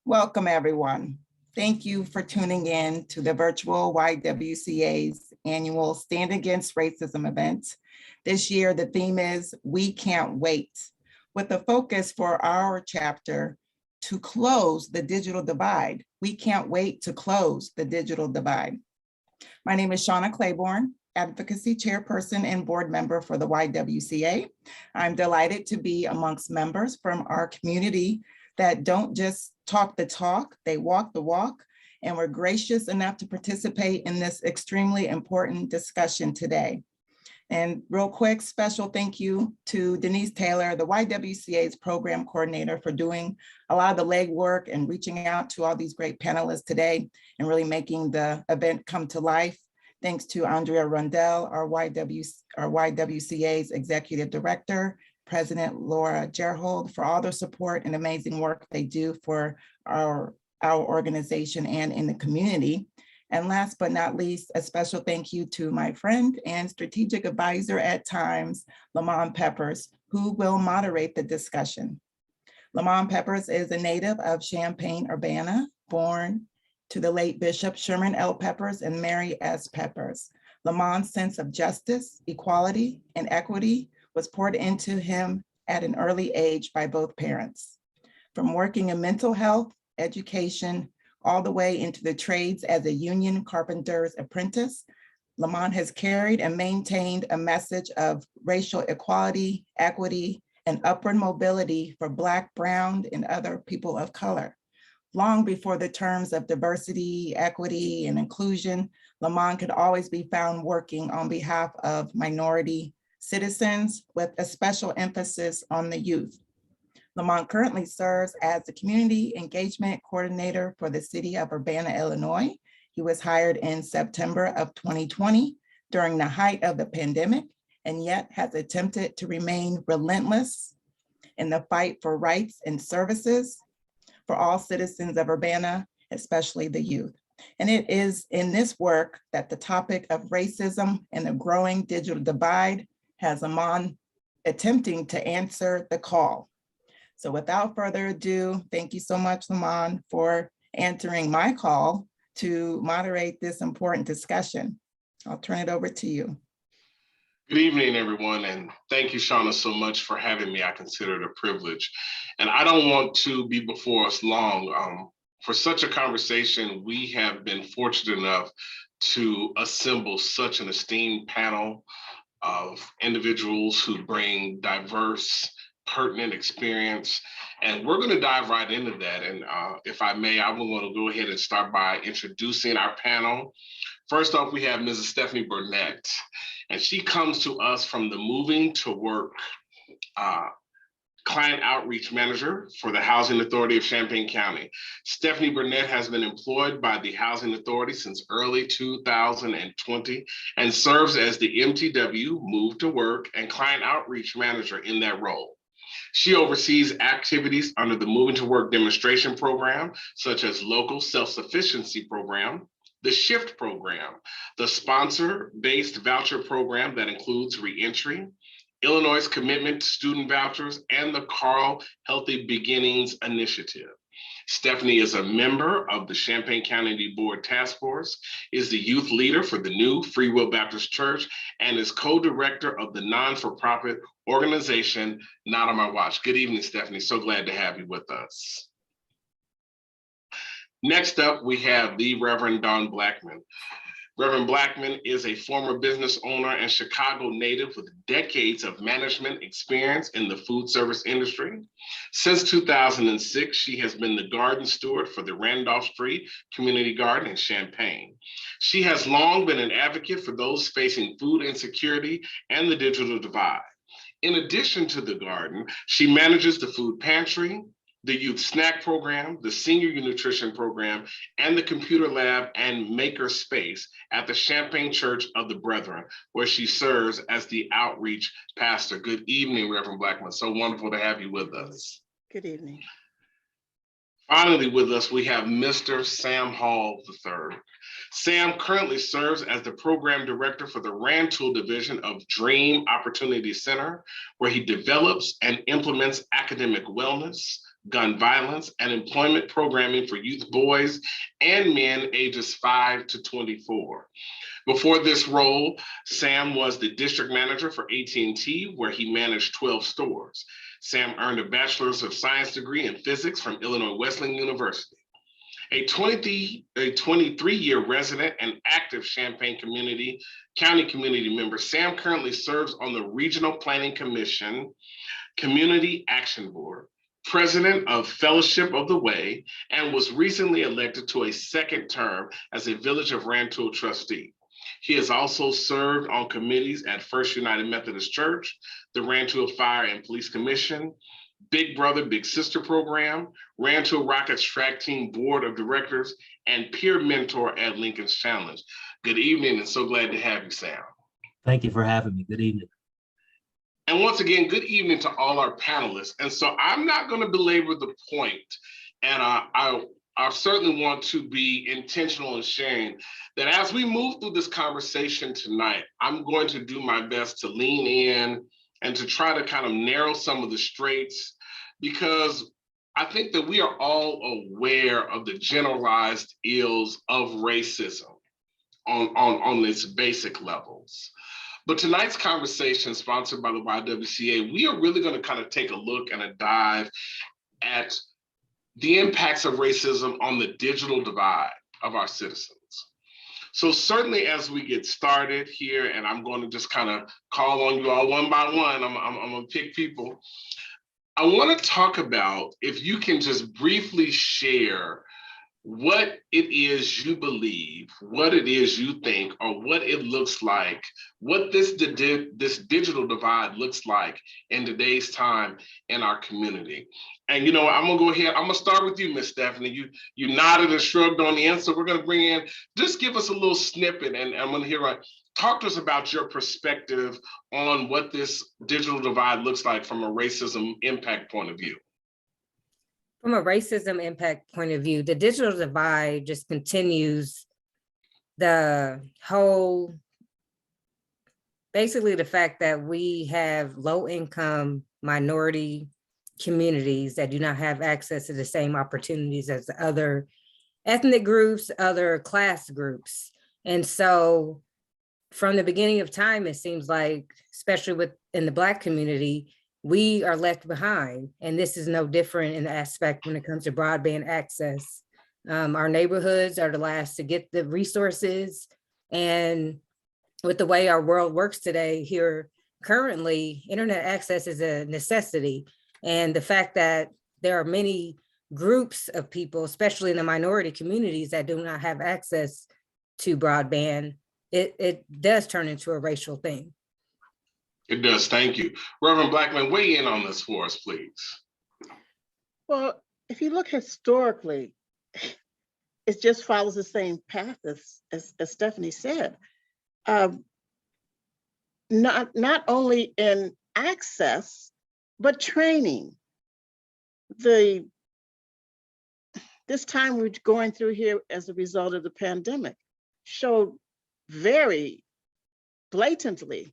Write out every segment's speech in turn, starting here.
Welcome, everyone. Thank you for tuning in to the virtual YWCA's annual Stand Against Racism event. This year, the theme is We Can't Wait, with a focus for our chapter to close the digital divide. We can't wait to close the digital divide. My name is Shauna Claiborne, Advocacy Chairperson and Board Member for the YWCA. I'm delighted to be amongst members from our community that don't just talk the talk, they walk the walk, and were gracious enough to participate in this extremely important discussion today. And real quick, special thank you to Denise Taylor, the YWCA's program coordinator, for doing a lot of the legwork and reaching out to all these great panelists today and really making the event come to life. Thanks to Andrea Rundell, our YWCA's executive director, President Laura Gerhold, for all their support and amazing work they do for our organization and in the community. And last but not least, a special thank you to my friend and strategic advisor at times, Lamont Peppers, who will moderate the discussion. Lamont Peppers is a native of Champaign-Urbana, born to the late Bishop Sherman L. Peppers and Mary S. Peppers. Lamont's sense of justice, equality, and equity was poured into him at an early age by both parents. From working in mental health, education, all the way into the trades as a union carpenter's apprentice, Lamont has carried and maintained a message of racial equality, equity, and upward mobility for Black, Brown, and other people of color. Long before the terms of diversity, equity, and inclusion, Lamont could always be found working on behalf of minority citizens with a special emphasis on the youth. Lamont currently serves as the Community Engagement Coordinator for the City of Urbana, Illinois. He was hired in September of 2020 during the height of the pandemic, and yet has attempted to remain relentless in the fight for rights and services for all citizens of Urbana, especially the youth. And it is in this work that the topic of racism and the growing digital divide has Lamont attempting to answer the call. So without further ado, thank you so much, Lamont, for answering my call to moderate this important discussion. I'll turn it over to you. Good evening, everyone, and thank you, Shauna, so much for having me. I consider it a privilege. And I don't want to be before us long. For such a conversation, we have been fortunate enough to assemble such an esteemed panel of individuals who bring diverse, pertinent experience. And we're going to dive right into that. And if I may, I will want to go ahead and start by introducing our panel. First off, we have Mrs. Stephanie Burnett, and she comes to us from the Moving to Work Client Outreach Manager for the Housing Authority of Champaign County. Stephanie Burnett has been employed by the Housing Authority since early 2020 and serves as the MTW Move to Work and Client Outreach Manager in that role. She oversees activities under the Moving to Work demonstration program, such as local self-sufficiency program, the SHIFT program, the sponsor-based voucher program that includes reentry, Illinois' commitment to student vouchers, and the Carl Healthy Beginnings Initiative. Stephanie is a member of the Champaign County Board Task Force, is the youth leader for the new Free Will Baptist Church, and is co-director of the non-for-profit organization Not on My Watch. Good evening, Stephanie. So glad to have you with us. Next up, we have the Reverend Don Blackman. Reverend Blackman is a former business owner and Chicago native with decades of management experience in the food service industry. Since 2006, she has been the garden steward for the Randolph Street Community Garden in Champaign. She has long been an advocate for those facing food insecurity and the digital divide. In addition to the garden, she manages the food pantry, the youth snack program, the senior nutrition program, and the computer lab and maker space at the Champaign Church of the Brethren, where she serves as the outreach pastor. Good evening, Reverend Blackman. So wonderful to have you with us. Good evening. Finally with us, we have Mr. Sam Hall III. Sam currently serves as the program director for the Rantoul division of Dream Opportunity Center, where he develops and implements academic wellness, gun violence, and employment programming for youth boys and men ages 5 to 24. Before this role, Sam was the district manager for AT&T, where he managed 12 stores. Sam earned a Bachelor's of Science degree in physics from Illinois Wesleyan University. A 23-year resident and active Champaign County community member, Sam currently serves on the Regional Planning Commission, Community Action Board, president of Fellowship of the Way, and was recently elected to a second term as a Village of Rantoul trustee. He has also served on committees at First United Methodist Church, the Rantoul Fire and Police Commission, Big Brother, Big Sister program, Rantoul Rockets track team board of directors, and peer mentor at Lincoln's Challenge. Good evening, and so glad to have you, Sam. Thank you for having me. Good evening. And once again, good evening to all our panelists. And so I'm not going to belabor the point, and I certainly want to be intentional in sharing that as we move through this conversation tonight, I'm going to do my best to lean in and to try to kind of narrow some of the straits, because I think that we are all aware of the generalized ills of racism on its basic levels. But tonight's conversation, sponsored by the YWCA, we are really going to kind of take a look and a dive at the impacts of racism on the digital divide of our citizens. So certainly as we get started here, and I'm going to just kind of call on you all one by one, I'm going to pick people. I want to talk about, if you can just briefly share what it is you believe, what it is you think, or what it looks like, what this digital divide looks like in today's time in our community. And I'm gonna go ahead, I'm gonna start with you, Miss Stephanie. You nodded and shrugged on the end, so we're gonna bring in, just give us a little snippet, and I'm gonna hear, talk to us about your perspective on what this digital divide looks like from a racism impact point of view. From a racism impact point of view, the digital divide just continues the whole, basically the fact that we have low income minority communities that do not have access to the same opportunities as the other ethnic groups, other class groups. And so from the beginning of time, it seems like, especially in the Black community, we are left behind. And this is no different in the aspect when it comes to broadband access. Our neighborhoods are the last to get the resources. And with the way our world works today here currently, internet access is a necessity. And the fact that there are many groups of people, especially in the minority communities, that do not have access to broadband, it does turn into a racial thing. It does, thank you. Reverend Blackman, weigh in on this for us, please. Well, if you look historically, it just follows the same path as Stephanie said. Not only in access, but training. This time we're going through here as a result of the pandemic showed very blatantly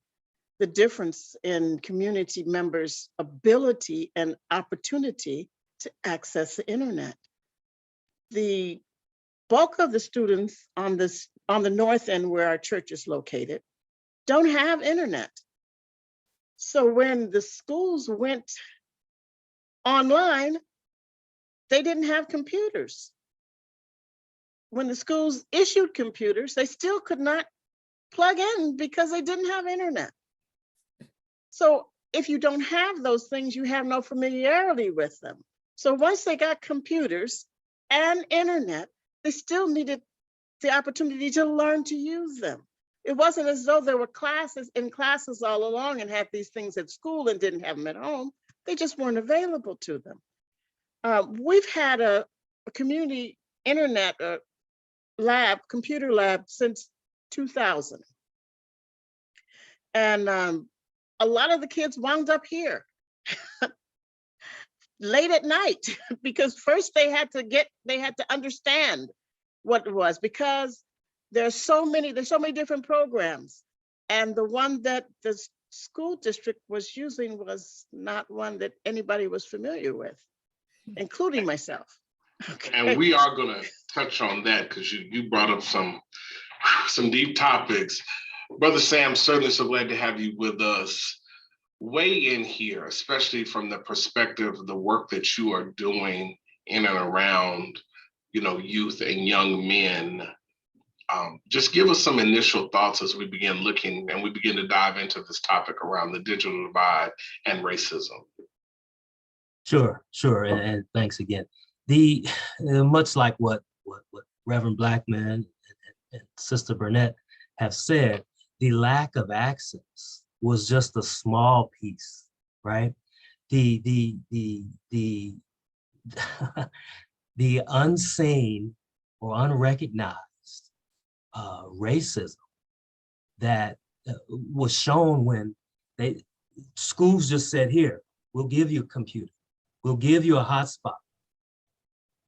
the difference in community members' ability and opportunity to access the internet. The bulk of the students on the north end where our church is located don't have internet. So when the schools went online, they didn't have computers. When the schools issued computers, they still could not plug in because they didn't have internet. So if you don't have those things, you have no familiarity with them. So once they got computers and internet, they still needed the opportunity to learn to use them. It wasn't as though there were classes all along and had these things at school and didn't have them at home. They just weren't available to them. We've had a community internet computer lab since 2000. And a lot of the kids wound up here late at night because first they had to understand what it was, because there's so many different programs, and the one that the school district was using was not one that anybody was familiar with. including myself. Okay. And we are going to touch on that because you brought up some deep topics. Brother Sam, certainly so glad to have you with us. Weigh in here, especially from the perspective of the work that you are doing in and around, youth and young men. Just give us some initial thoughts as we begin looking and we begin to dive into this topic around the digital divide and racism. Sure, and thanks again. Much like what Reverend Blackman and Sister Burnett have said, the lack of access was just a small piece, right? The the unseen or unrecognized racism that was shown when schools just said, here, we'll give you a computer, we'll give you a hotspot.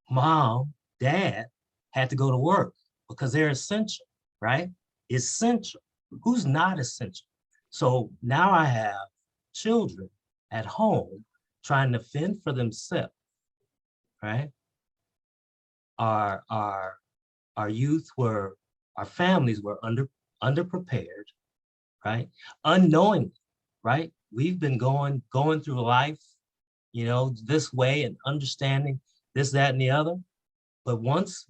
Mom, dad had to go to work because they're essential, right? Essential. Who's not essential? So now I have children at home trying to fend for themselves, right? Our youth our families were underprepared, right? Unknowingly, right? We've been going through life, this way and understanding this, that, and the other. But once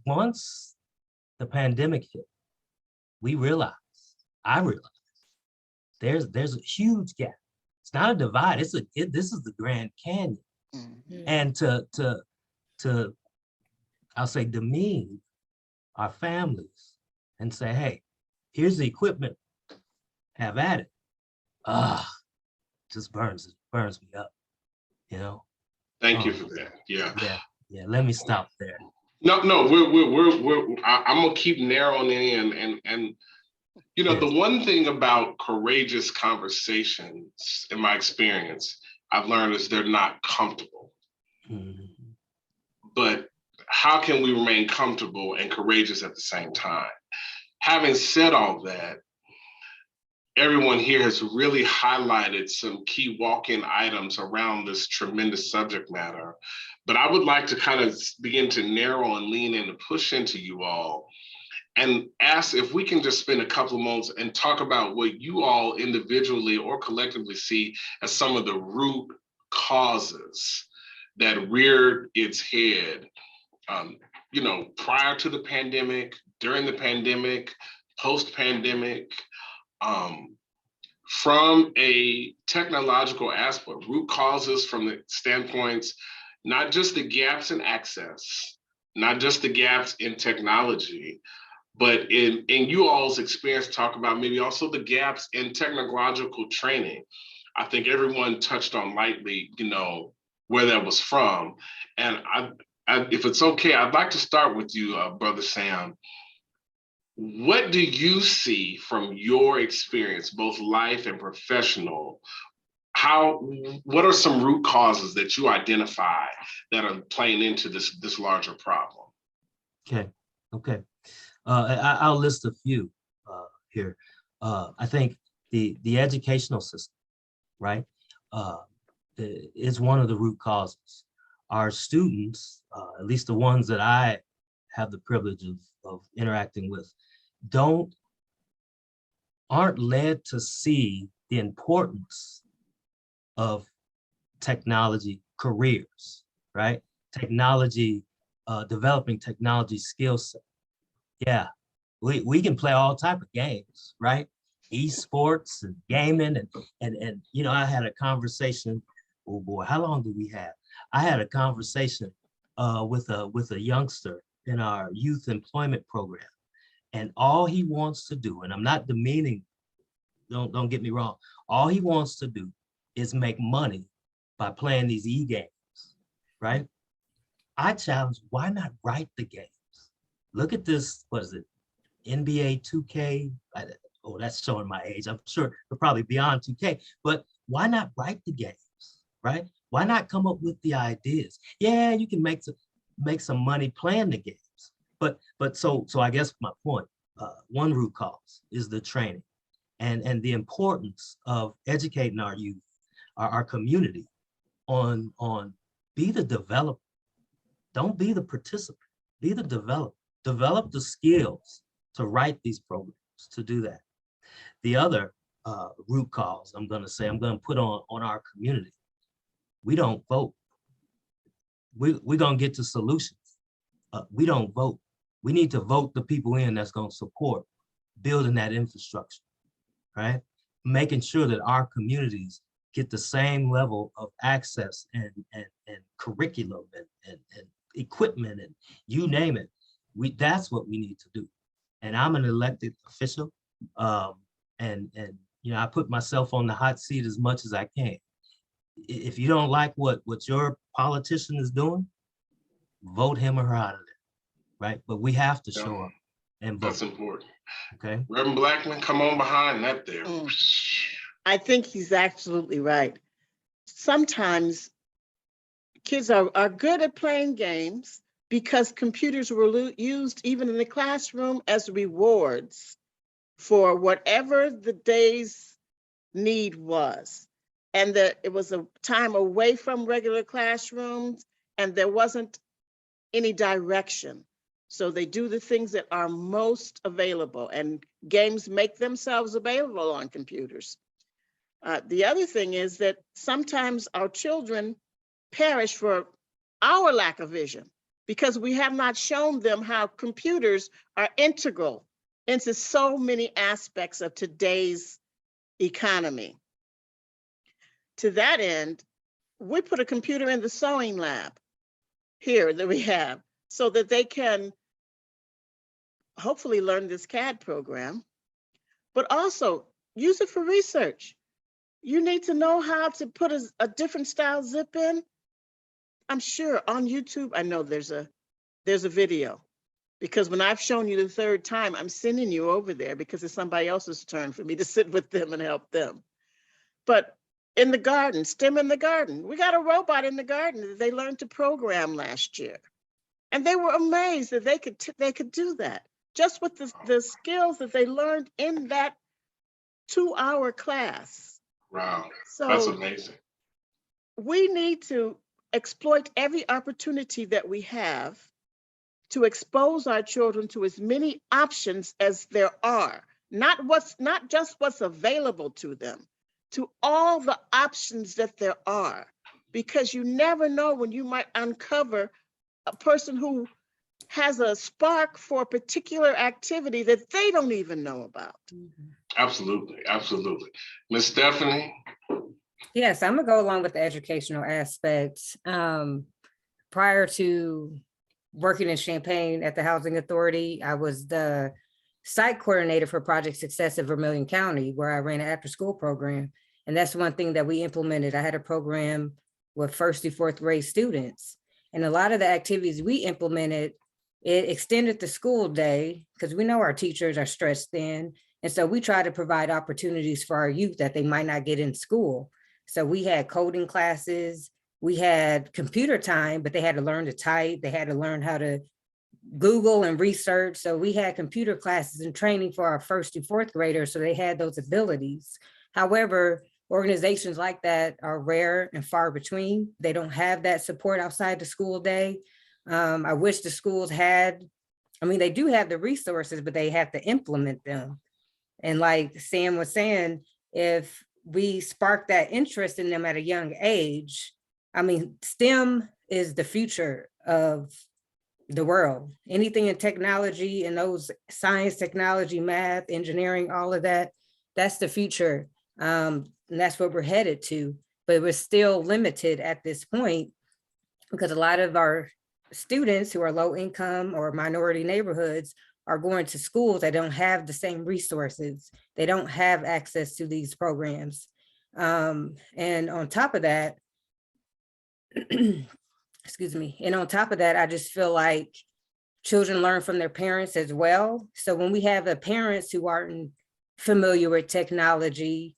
the pandemic hit, I realized there's a huge gap. It's not a divide. This is the Grand Canyon. Mhm. And to I'll say demean our families and say, hey, here's the equipment, have at it. Just burns me up, Thank you for that. Yeah. Yeah. Let me stop there. No, I'm gonna keep narrowing in and Yes. the one thing about courageous conversations, in my experience, I've learned is they're not comfortable. Mhm. But how can we remain comfortable and courageous at the same time? Having said all that, everyone here has really highlighted some key walk-in items around this tremendous subject matter. But I would like to kind of begin to narrow and lean in and push into you all and ask if we can just spend a couple of moments and talk about what you all individually or collectively see as some of the root causes that reared its head, prior to the pandemic, during the pandemic, post-pandemic, from a technological aspect, root causes from the standpoints, not just the gaps in access, not just the gaps in technology, but in you all's experience, talk about maybe also the gaps in technological training. I think everyone touched on lightly, where that was from. And if it's okay, I'd like to start with you, Brother Sam. What do you see from your experience, both life and professional? What are some root causes that you identify that are playing into this larger problem? Okay. I'll list a few here. I think the educational system, right, is one of the root causes. Our students, at least the ones that I have the privilege of interacting with, aren't led to see the importance of technology careers, right? Technology, developing technology skill set. Yeah, we can play all type of games, right? Esports and gaming and I had a conversation. Oh boy, how long do we have? I had a conversation with a youngster in our youth employment program, and all he wants to do, and I'm not demeaning, don't get me wrong, all he wants to do is make money by playing these e-games, right? I challenge, why not write the games? Look at this, what is it, NBA 2K? Oh, that's showing my age. I'm sure we're probably beyond 2K, but why not write the games, right? Why not come up with the ideas? Yeah, you can make some money playing the games, but so I guess my point, one root cause is the training and the importance of educating our youth, our community on be the developer, Don't be the participant, be the developer. Develop the skills to write these programs, to do that. The other root cause I'm going to put on our community. We don't vote. We're going to get to solutions. We don't vote. We need to vote the people in that's going to support building that infrastructure, right? Making sure that our communities get the same level of access and curriculum and equipment and you name it. That's what we need to do. And I'm an elected official, and you know, I put myself on the hot seat as much as I can. If you don't like what your politician is doing, vote him or her out of there, right? But we have to show up and vote. That's important. Okay. Reverend Blackman, come on behind that there. I think he's absolutely right. Sometimes kids are good at playing games because computers were used even in the classroom as rewards for whatever the day's need was. And that it was a time away from regular classrooms and there wasn't any direction. So they do the things that are most available, and games make themselves available on computers. The other thing is that sometimes our children perish for our lack of vision because we have not shown them how computers are integral into so many aspects of today's economy. To that end, we put a computer in the sewing lab here that we have so that they can hopefully learn this CAD program, but also use it for research. You need to know how to put a different style zip in. I'm sure on YouTube, I know there's a video, because when I've shown you the third time, I'm sending you over there because it's somebody else's turn for me to sit with them and help them. But in the garden, STEM in the garden, we got a robot in the garden that they learned to program last year. And they were amazed that they could do that just with the skills that they learned in that 2-hour class. Wow, So that's amazing. We need to exploit every opportunity that we have to expose our children to as many options as there are, not just what's available to them, to all the options that there are, because you never know when you might uncover a person who has a spark for a particular activity that they don't even know about. Absolutely, absolutely. Ms. Stephanie? Yes, I'm gonna go along with the educational aspects. Prior to working in Champaign at the Housing Authority, I was the site coordinator for Project Success in Vermilion County, where I ran an after-school program. And that's one thing that we implemented. I had a program with 1st through 4th grade students. And a lot of the activities we implemented, it extended the school day because we know our teachers are stressed thin. And so we try to provide opportunities for our youth that they might not get in school. So we had coding classes, we had computer time, but they had to learn to type. They had to learn how to Google and research. So we had computer classes and training for our 1st through 4th graders. So they had those abilities. However, organizations like that are rare and far between. They don't have that support outside the school day. I wish the schools had, I mean, they do have the resources, but they have to implement them. And like Sam was saying, if we spark that interest in them at a young age, I mean, STEM is the future of the world. Anything in technology and those science, technology, math, engineering, all of that, that's the future. And that's what we're headed to, but we're still limited at this point because a lot of our students who are low income or minority neighborhoods are going to schools that don't have the same resources. They don't have access to these programs. And on top of that, excuse me, and on top of that, I just feel like children learn from their parents as well. So when we have the parents who aren't familiar with technology,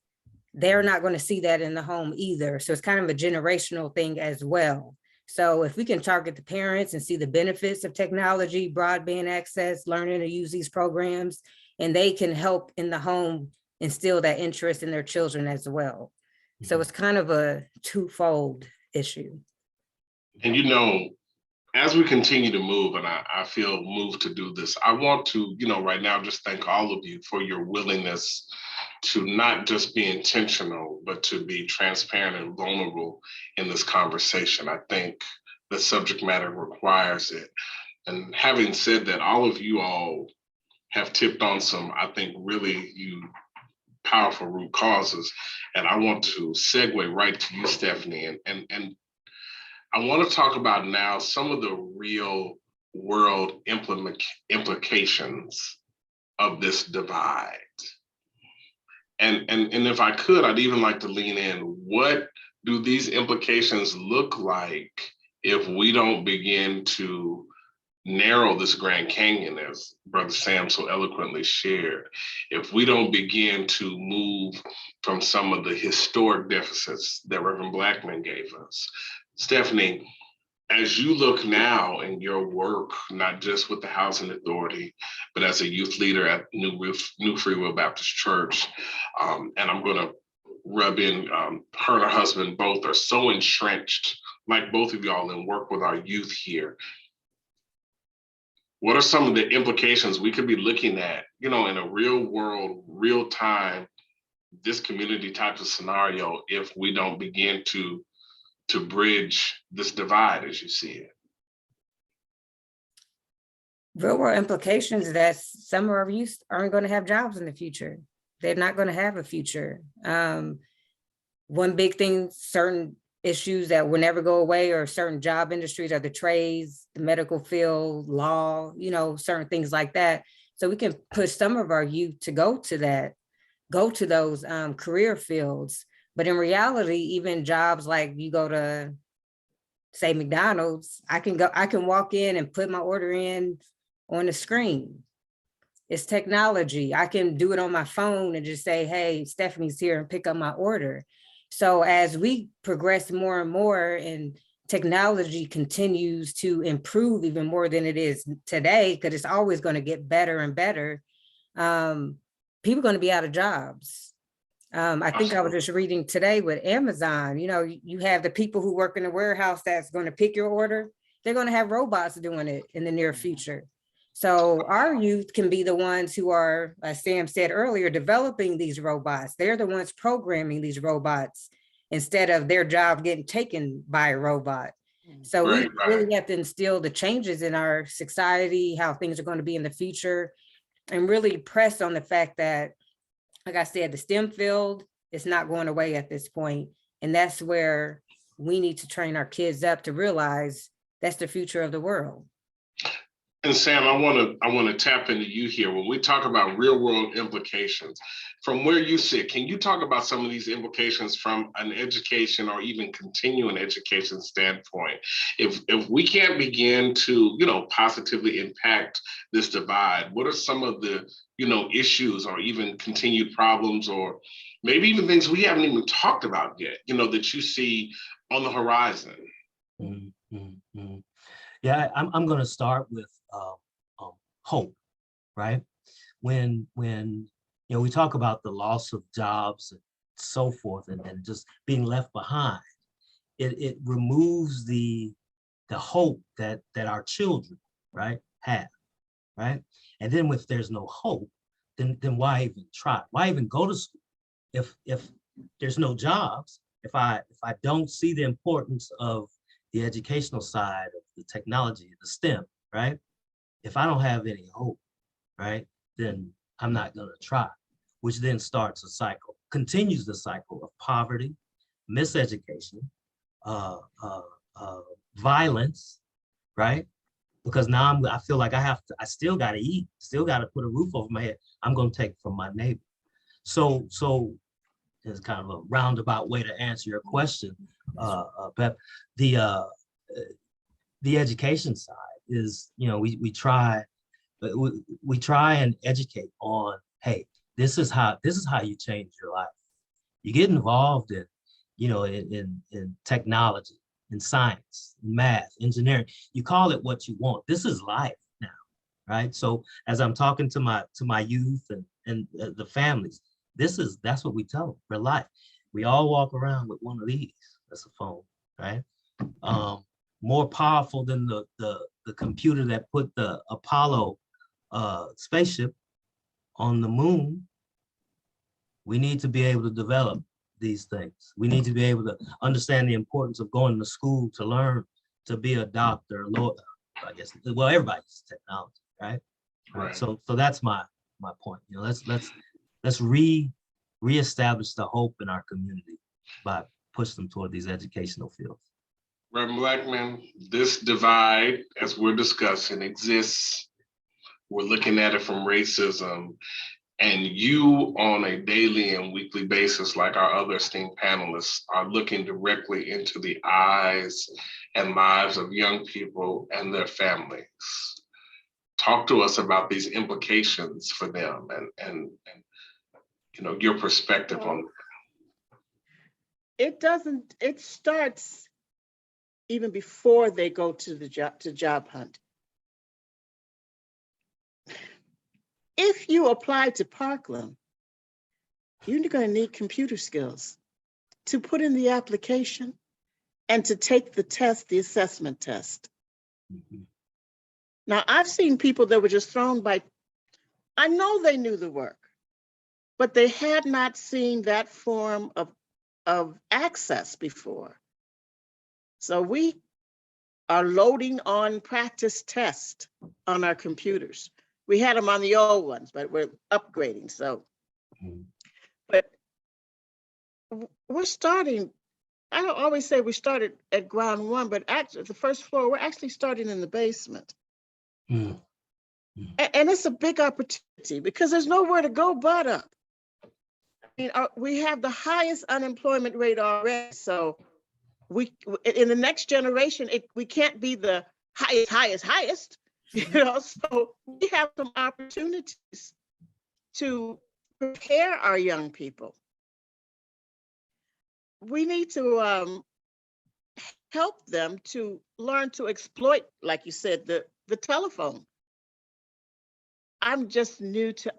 they're not going to see that in the home either. So it's kind of a generational thing as well. So if we can target the parents and see the benefits of technology, broadband access, learning to use these programs, and they can help in the home instill that interest in their children as well. So it's kind of a twofold issue. And you know, as we continue to move, and I feel moved to do this, I want to, right now, just thank all of you for your willingness to not just be intentional, but to be transparent and vulnerable in this conversation. I think the subject matter requires it. And having said that, all of you all have tipped on some, I think, really powerful root causes. And I want to segue right to you, Stephanie, and I want to talk about now some of the real world implications of this divide. And if I could, I'd even like to lean in. What do these implications look like if we don't begin to narrow this Grand Canyon, as Brother Sam so eloquently shared, if we don't begin to move from some of the historic deficits that Reverend Blackman gave us? Stephanie, as you look now in your work, not just with the Housing Authority, but as a youth leader at New Free Will Baptist Church, and I'm going to rub in, her and her husband both are so entrenched, like both of y'all, in work with our youth here. What are some of the implications we could be looking at, in a real world, real time, this community type of scenario, if we don't begin to bridge this divide as you see it? Real world implications that some of our youth aren't going to have jobs in the future. They're not going to have a future. One big thing, certain issues that will never go away, or certain job industries, are the trades, the medical field, law, certain things like that. So we can push some of our youth to go to those career fields. But in reality, even jobs like you go to, say, McDonald's, I can walk in and put my order in on the screen. It's technology. I can do it on my phone and just say, hey, Stephanie's here, and pick up my order. So as we progress more and more, and technology continues to improve even more than it is today, because it's always going to get better and better, people are going to be out of jobs. I think I was just reading today with Amazon, you have the people who work in the warehouse that's going to pick your order. They're going to have robots doing it in the near future. So our youth can be the ones who are, as Sam said earlier, developing these robots. They're the ones programming these robots instead of their job getting taken by a robot. So we really have to instill the changes in our society, how things are going to be in the future, and really press on the fact that, like I said, the STEM field is not going away at this point. And that's where we need to train our kids up to realize that's the future of the world. And Sam, I want to tap into you here. When we talk about real world implications, from where you sit, can you talk about some of these implications from an education or even continuing education standpoint? If we can't begin to, positively impact this divide, what are some of the, issues or even continued problems, or maybe even things we haven't even talked about yet, that you see on the horizon? Mm-hmm. Yeah, I'm going to start with hope, right? When we talk about the loss of jobs and so forth, and just being left behind, it removes the hope that our children, right, have, right? And then if there's no hope, then why even try? Why even go to school? If there's no jobs, if I don't see the importance of the educational side of the technology, the STEM, right? If I don't have any hope, right, then I'm not going to try, which then starts a cycle, continues the cycle of poverty, miseducation, violence, right? Because now I feel like I still got to eat, still got to put a roof over my head. I'm going to take from my neighbor. So it's kind of a roundabout way to answer your question, Pep. The education side is, we try and educate on, hey, this is how you change your life. You get involved in, in technology, in science, in math, engineering. You call it what you want. This is life now, right? So as I'm talking to my youth and the families, that's what we tell them. We're life. We all walk around with one of these. That's a phone, right? more powerful than the computer that put the Apollo spaceship on the moon. We need to be able to develop these things. We need to be able to understand the importance of going to school to learn to be a doctor, a lawyer, I guess. Well, everybody's technology, right? Right. So that's my point. You know, let's reestablish the hope in our community by pushing them toward these educational fields. Reverend Blackman, this divide, as we're discussing, exists. We're looking at it from racism, and you on a daily and weekly basis, like our other esteemed panelists, are looking directly into the eyes and lives of young people and their families. Talk to us about these implications for them and you know, your perspective on that. It starts even before they go to the job hunt. If you apply to Parkland, you're going to need computer skills to put in the application and to take the test, the assessment test. Mm-hmm. Now, I've seen people that were just thrown by, I know they knew the work, but they had not seen that form of access before. So we are loading on practice tests on our computers. We had them on the old ones, but we're upgrading. So, but we're starting, I don't always say we started at ground one, but actually the first floor, we're actually starting in the basement. Mm-hmm. And it's a big opportunity because there's nowhere to go but up. I mean, we have the highest unemployment rate already. So we, in the next generation, we can't be the highest, you know, so we have some opportunities to prepare our young people. We need to help them to learn to exploit, like you said, the telephone. I'm just new to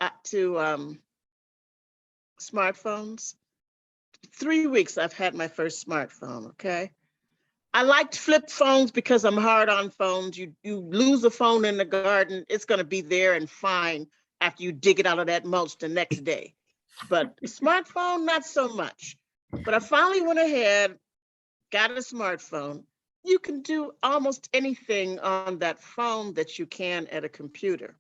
smartphones. 3 weeks I've had my first smartphone, okay? I liked flip phones because I'm hard on phones. You lose a phone in the garden, it's gonna be there and fine after you dig it out of that mulch the next day. But a smartphone, not so much. But I finally went ahead, got a smartphone. You can do almost anything on that phone that you can at a computer.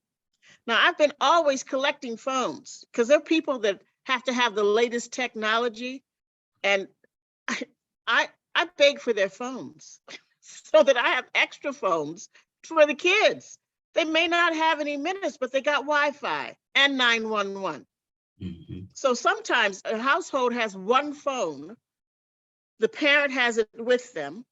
Now, I've been always collecting phones because there are people that have to have the latest technology, and I beg for their phones so that I have extra phones for the kids. They may not have any minutes, but they got Wi-Fi and 911. Mm-hmm. So sometimes a household has one phone, the parent has it with them.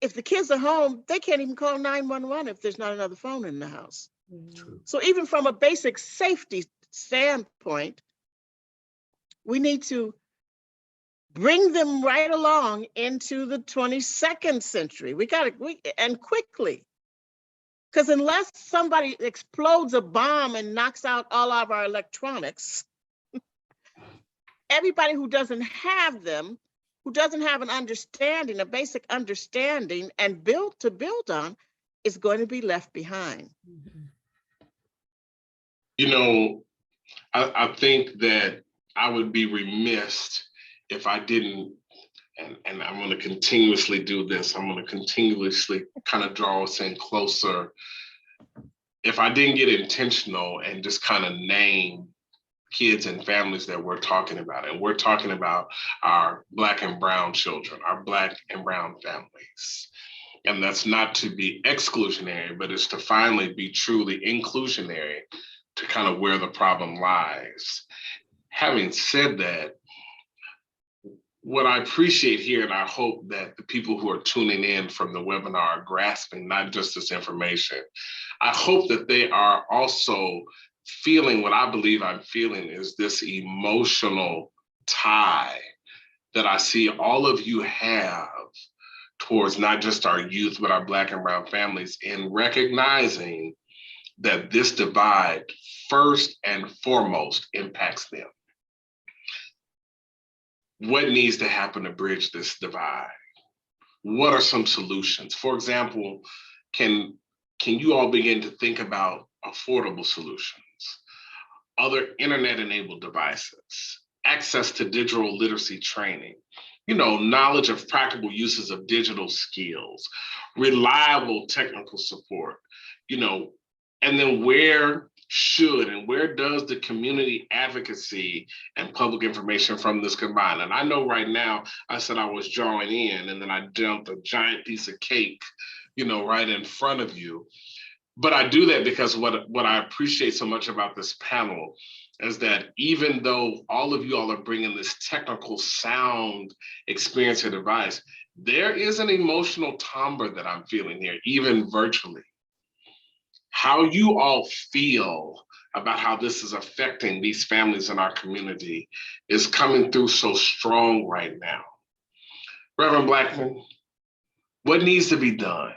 If the kids are home, they can't even call 911 if there's not another phone in the house. True. So even from a basic safety standpoint, we need to bring them right along into the 22nd century. And quickly. Because unless somebody explodes a bomb and knocks out all of our electronics, everybody who doesn't have them, who doesn't have an understanding, a basic understanding and build on, is going to be left behind. You know, I think that I would be remiss if I didn't, and I'm going to continuously do this, I'm going to continuously kind of draw us in closer. If I didn't get intentional and just kind of name kids and families that we're talking about, and we're talking about our Black and brown children, our Black and brown families. And that's not to be exclusionary, but it's to finally be truly inclusionary to kind of where the problem lies. Having said that, what I appreciate here, and I hope that the people who are tuning in from the webinar are grasping not just this information, I hope that they are also feeling what I believe I'm feeling is this emotional tie that I see all of you have towards not just our youth, but our Black and brown families, in recognizing that this divide first and foremost impacts them. What needs to happen to bridge this divide? what are some solutions? For example, can you all begin to think about affordable solutions, other internet-enabled devices, access to digital literacy training, knowledge of practical uses of digital skills, reliable technical support, and then where does the community advocacy and public information from this combine? And I know right now, I said I was drawing in, and then I dumped a giant piece of cake, right in front of you. But I do that because what I appreciate so much about this panel is that even though all of you all are bringing this technical sound experience or device, there is an emotional timbre that I'm feeling here, even virtually. How you all feel about how this is affecting these families in our community is coming through so strong right now. Reverend Blackman, what needs to be done?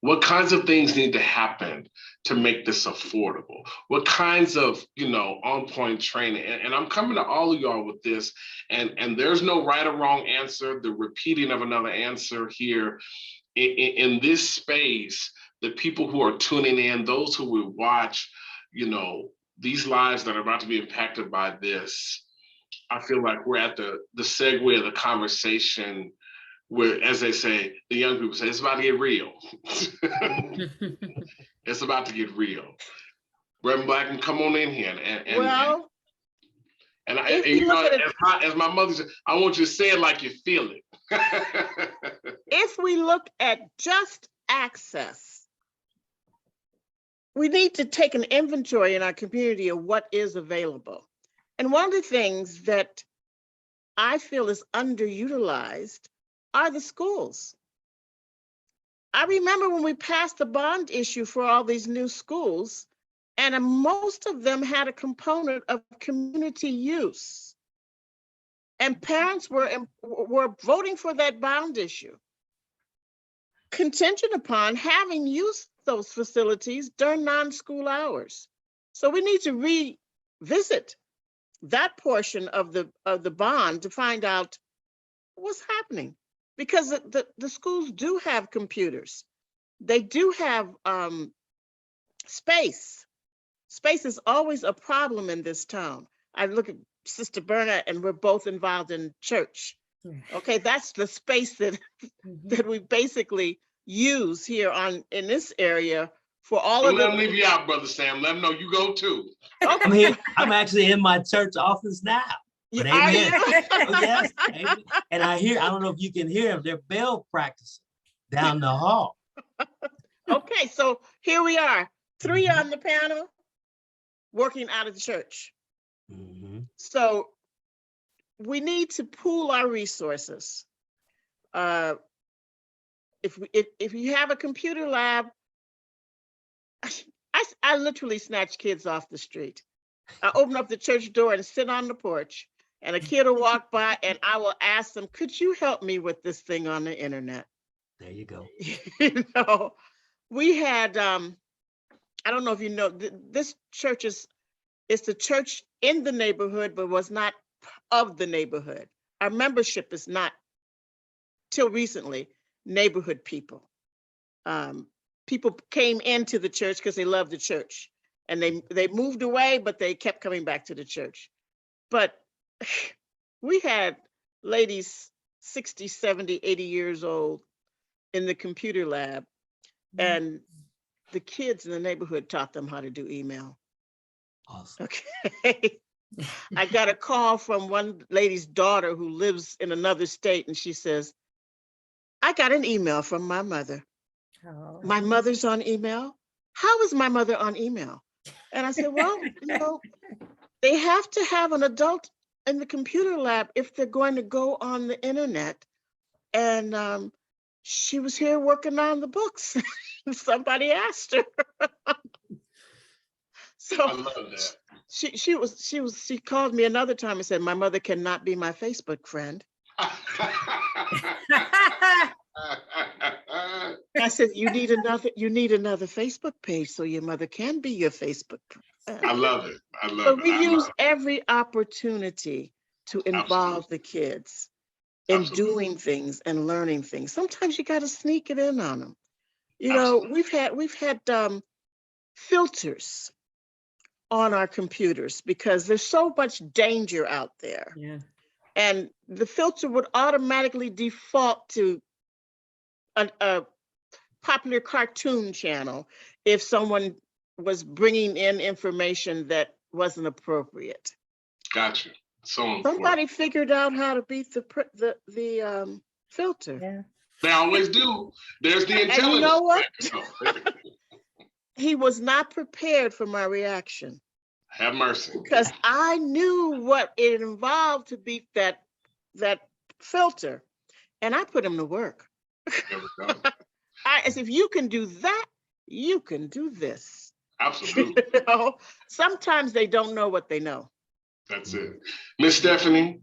What kinds of things need to happen to make this affordable? What kinds of, on-point training? And I'm coming to all of y'all with this, and there's no right or wrong answer. The repeating of another answer here in this space, the people who are tuning in, those who will watch, these lives that are about to be impacted by this, I feel like we're at the segue of the conversation where, as they say, the young people say, it's about to get real. It's about to get real. Reverend Blackman, come on in here. As my mother said, I want you to say it like you feel it. If we look at just access, we need to take an inventory in our community of what is available. And one of the things that I feel is underutilized are the schools. I remember when we passed the bond issue for all these new schools, and most of them had a component of community use. And parents were voting for that bond issue, contingent upon having used those facilities during non-school hours. So we need to revisit that portion of the bond to find out what's happening. Because the schools do have computers. They do have space. Space is always a problem in this town. I look at Sister Burnett, and we're both involved in church. Okay, that's the space that we basically use here in this area for all of them. Let them leave you out, Brother Sam. Let them know you go too. Okay. I'm actually in my church office now. But amen. Oh, yes, amen. And I don't know if you can hear them, they're bell practicing down the hall. Okay, so here we are, 3 on the panel working out of the church. So we need to pool our resources. If you have a computer lab, I literally snatch kids off the street. I open up the church door and sit on the porch, and a kid will walk by, and I will ask them, could you help me with this thing on the internet? There you go. We had, I don't know if you know, this church it's the church in the neighborhood, but was not of the neighborhood. Our membership is not, till recently, neighborhood people. People came into the church because they loved the church, and they moved away, but they kept coming back to the church. But we had ladies 60, 70, 80 years old in the computer lab, and the kids in the neighborhood taught them how to do email. Awesome. Okay. I got a call from one lady's daughter who lives in another state, and she says, I got an email from my mother. Oh. My mother's on email? How is my mother on email? And I said, well, they have to have an adult in the computer lab if they're going to go on the internet. And she was here working on the books. Somebody asked her. So I love that. She called me another time and said, my mother cannot be my Facebook friend. I said, you need another Facebook page so your mother can be your Facebook friend. I love it. So we use every opportunity to involve the kids. in Absolutely. doing things and learning things. Sometimes you got to sneak it in on them. You know, we've had filters on our computers because there's so much danger out there. Yeah. And the filter would automatically default to a popular cartoon channel if someone was bringing in information that wasn't appropriate. Gotcha. So important. Somebody figured out how to beat the filter. Yeah. They always do. There's the And intelligence. you know what? factor. He was not prepared for my reaction Have mercy. because I knew what it involved to beat that filter, and I put him to work. There we go. As if you can do that, you can do this. Absolutely. You know? Sometimes they don't know what they know. That's it. Miss Stephanie,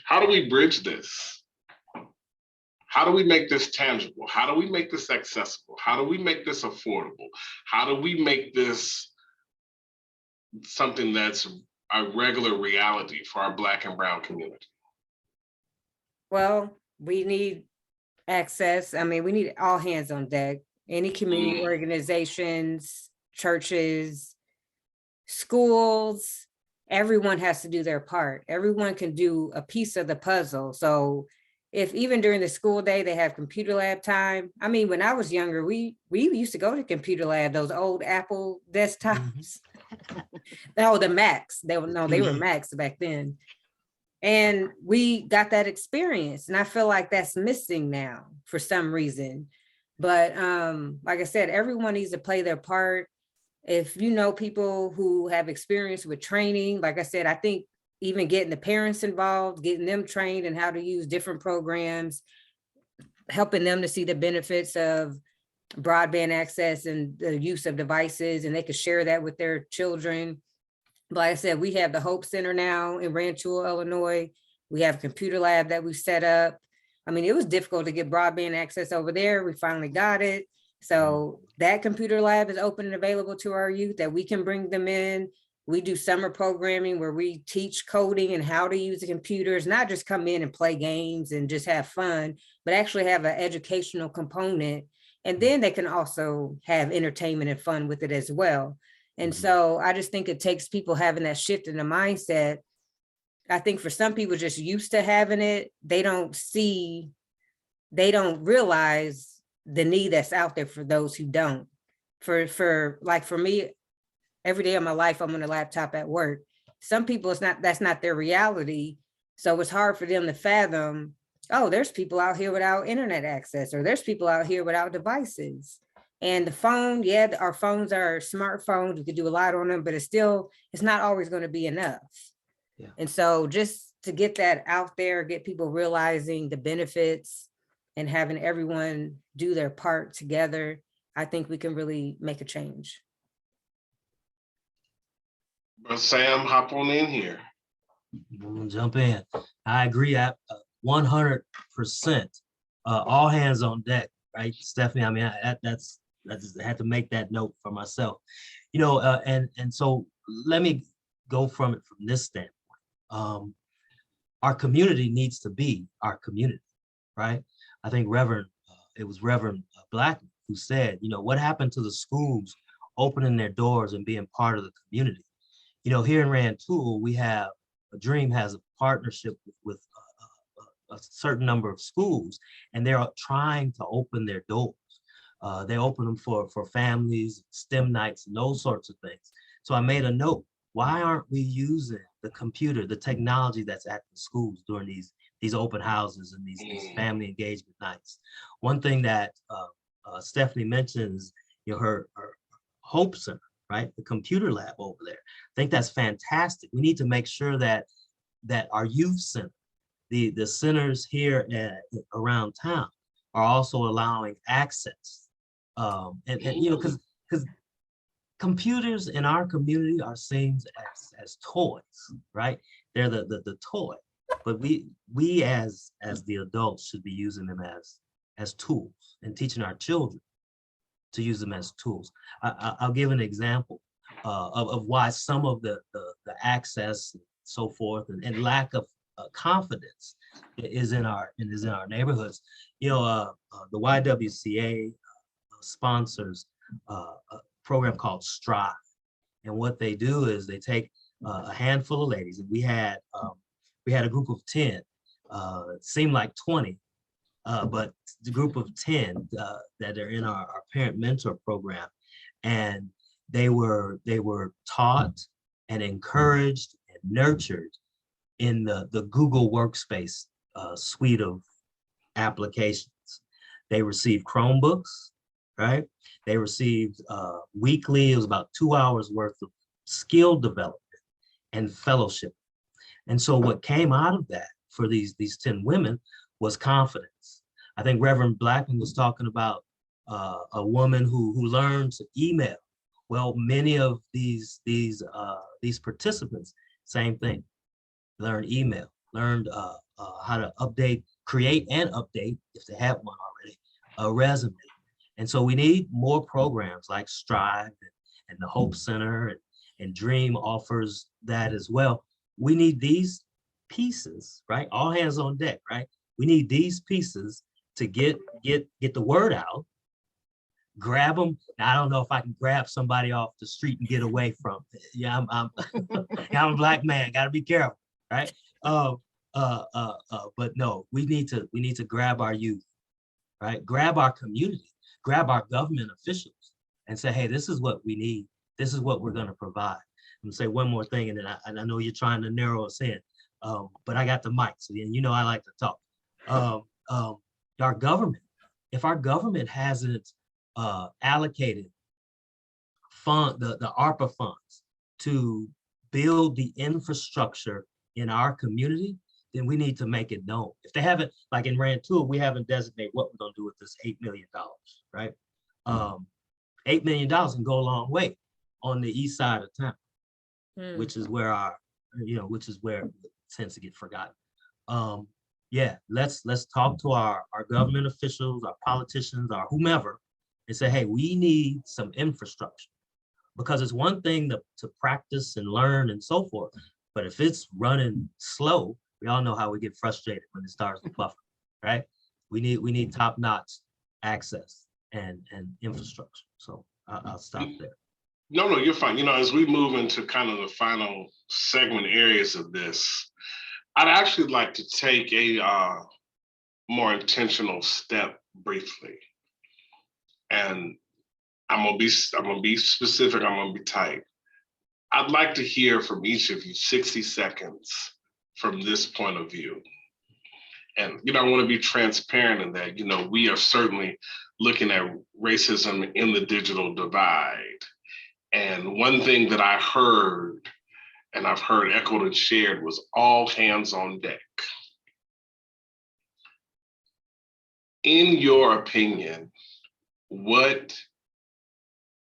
how do we bridge this? How do we make this tangible? How do we make this accessible? How do we make this affordable? How do we make this something that's a regular reality for our Black and Brown community? Well, we need access. I mean, we need all hands on deck. Any community organizations, churches, schools, everyone has to do their part. Everyone can do a piece of the puzzle. So if even during the school day, they have computer lab time. I mean, when I was younger, we used to go to computer lab, those old Apple desktops. No, the Macs. They were Macs back then. And we got that experience. And I feel like that's missing now for some reason. But like I said, everyone needs to play their part. If you know people who have experience with training, like I said, I think even getting the parents involved, getting them trained in how to use different programs, helping them to see the benefits of broadband access and the use of devices, and they could share that with their children. But like I said, we have the Hope Center now in Rantoul, Illinois. We have a computer lab that we set up. I mean, it was difficult to get broadband access over there. We finally got it. So that computer lab is open and available to our youth that we can bring them in. We do summer programming where we teach coding and how to use the computers, not just come in and play games and just have fun, but actually have an educational component. And then they can also have entertainment and fun with it as well. And so I just think it takes people having that shift in the mindset. I think for some people just used to having it, they don't realize the need that's out there for those who don't. For me, every day of my life, I'm on a laptop at work. Some people, that's not their reality. So it's hard for them to fathom, oh, there's people out here without internet access, or there's people out here without devices. And the phone, yeah, our phones are smartphones. We could do a lot on them, but it's not always going to be enough. Yeah. And so just to get that out there, get people realizing the benefits and having everyone do their part together, I think we can really make a change. But Sam, hop on in here. Jump in. I agree at 100%. All hands on deck, right, Stephanie? I mean, I just had to make that note for myself, you know. And so let me go from this standpoint. Our community needs to be our community, right? I think it was Reverend Blackman who said, you know, what happened to the schools opening their doors and being part of the community? You know, here in Rantoul, Dream has a partnership with a certain number of schools, and they're trying to open their doors. They open them for families, STEM nights, and those sorts of things. So I made a note, why aren't we using the computer, the technology that's at the schools during these open houses and these family engagement nights? One thing that Stephanie mentions, you know, her Hope Center, right? The computer lab over there. I think that's fantastic. We need to make sure that our youth center, the centers here around town, are also allowing access. And you know, because computers in our community are seen as toys, right? They're the toy, but we as the adults should be using them as tools and teaching our children to use them as tools. I'll give an example of why some of the access and so forth and lack of confidence is in our neighborhoods. You know, the YWCA sponsors a program called Strive, and what they do is they take a handful of ladies, and we had a group of 10. It seemed like 20, but the group of 10 that are in our parent mentor program, and they were taught and encouraged and nurtured in the Google Workspace suite of applications. They received Chromebooks, right? They received weekly, it was about 2 hours worth of skill development and fellowship. And so what came out of that for these 10 women was confidence. I think Reverend Blackman was talking about a woman who learned to email. Well, many of these participants, same thing, learned email, learned how to create and update, if they have one already, a resume. And so we need more programs like Strive and the Hope Center and Dream offers that as well. We need these pieces, right? All hands on deck, right? We need these pieces to get the word out, grab them. I don't know if I can grab somebody off the street and get away from it. Yeah, I'm I'm a Black man, gotta be careful, right? But no, we need to grab our youth, right? Grab our community, grab our government officials and say, hey, this is what we need. This is what we're gonna provide. I'm gonna say one more thing, and then I know you're trying to narrow us in, but I got the mic, so you know I like to talk. Our government, if our government hasn't allocated the ARPA funds to build the infrastructure in our community, then we need to make it known. If they haven't, like in Rantoul, we haven't designated what we're gonna do with this $8 million, right? $8 million can go a long way on the east side of town, which is where it tends to get forgotten. Yeah, let's talk to our government officials, our politicians, our whomever, and say, hey, we need some infrastructure. Because it's one thing to practice and learn and so forth, but if it's running slow, we all know how we get frustrated when it starts to buffer, right? We need top-notch access and infrastructure. So I'll stop there. No, you're fine. You know, as we move into kind of the final segment areas of this, I'd actually like to take a more intentional step briefly. And I'm gonna be specific, I'm gonna be tight. I'd like to hear from each of you 60 seconds from this point of view. And, you know, I want to be transparent in that, you know, we are certainly looking at racism in the digital divide. And one thing that I heard, and I've heard echoed and shared, was all hands on deck. In your opinion, what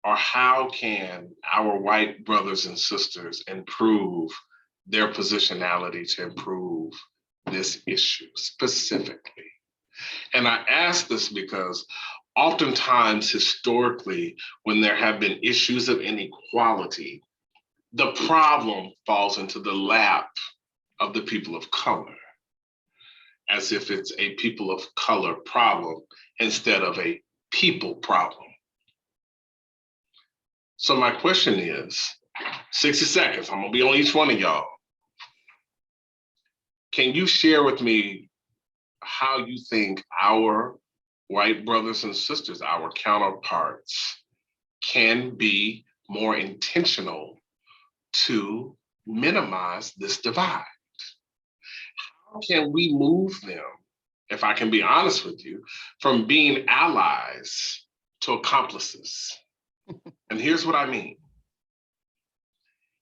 or how can our white brothers and sisters improve their positionality to improve this issue specifically? And I ask this because oftentimes historically, when there have been issues of inequality, the problem falls into the lap of the people of color, as if it's a people of color problem instead of a people problem. So my question is, 60 seconds, I'm gonna be on each one of y'all. Can you share with me how you think our white brothers and sisters, our counterparts, can be more intentional to minimize this divide? How can we move them, if I can be honest with you, from being allies to accomplices? And here's what I mean.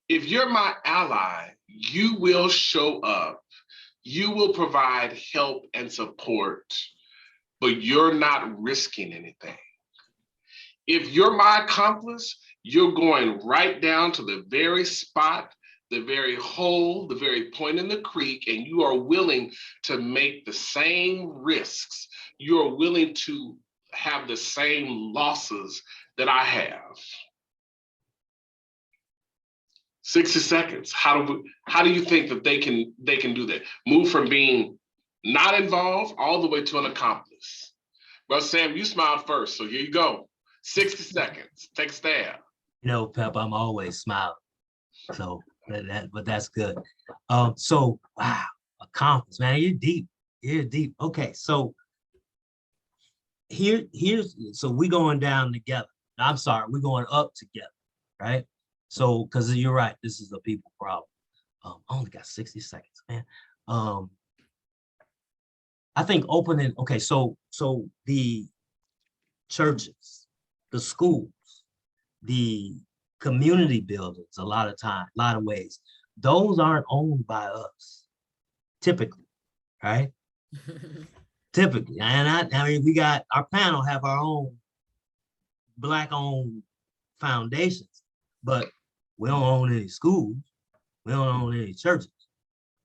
If you're my ally, you will show up, you will provide help and support, but you're not risking anything. If you're my accomplice, you're going right down to the very spot, the very hole, the very point in the creek, and you are willing to make the same risks. You're willing to have the same losses that I have. 60 seconds. How do you think that they can do that? Move from being not involved all the way to an accomplice. Well, Sam, you smiled first, so here you go. 60 seconds. Take a stab. You know, Pep, I'm always smiling. So but that's good. So wow, accomplice, man, you're deep. You're deep. Okay, so so we going down together. I'm sorry, we're going up together, right? So, because you're right, this is a people problem. I only got 60 seconds, man. I think opening, okay, so the churches, the schools, the community buildings, a lot of ways, those aren't owned by us, typically, right? Typically, and I mean, we got our panel have our own Black-owned foundations, but we don't own any schools. We don't own any churches.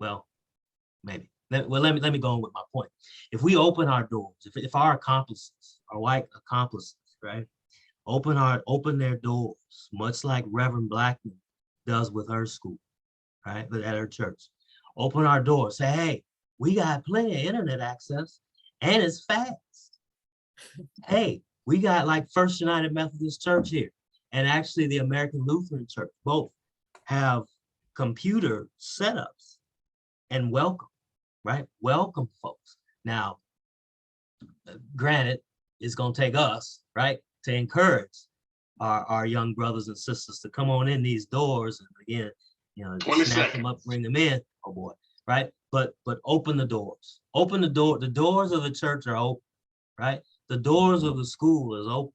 Well, maybe. Let me go on with my point. If we open our doors, if our accomplices, our white accomplices, right, open their doors, much like Reverend Blackman does with her school, right, but at her church, open our doors, say, hey, we got plenty of internet access, and it's fast. Hey, we got like First United Methodist Church here, and actually the American Lutheran Church, both have computer setups and welcome, right? Welcome folks. Now, granted, it's gonna take us, right, to encourage our young brothers and sisters to come on in these doors and again, you know, snap them up, bring them in, oh boy, right? But open the doors. Open the door. The doors of the church are open, right? The doors of the school is open.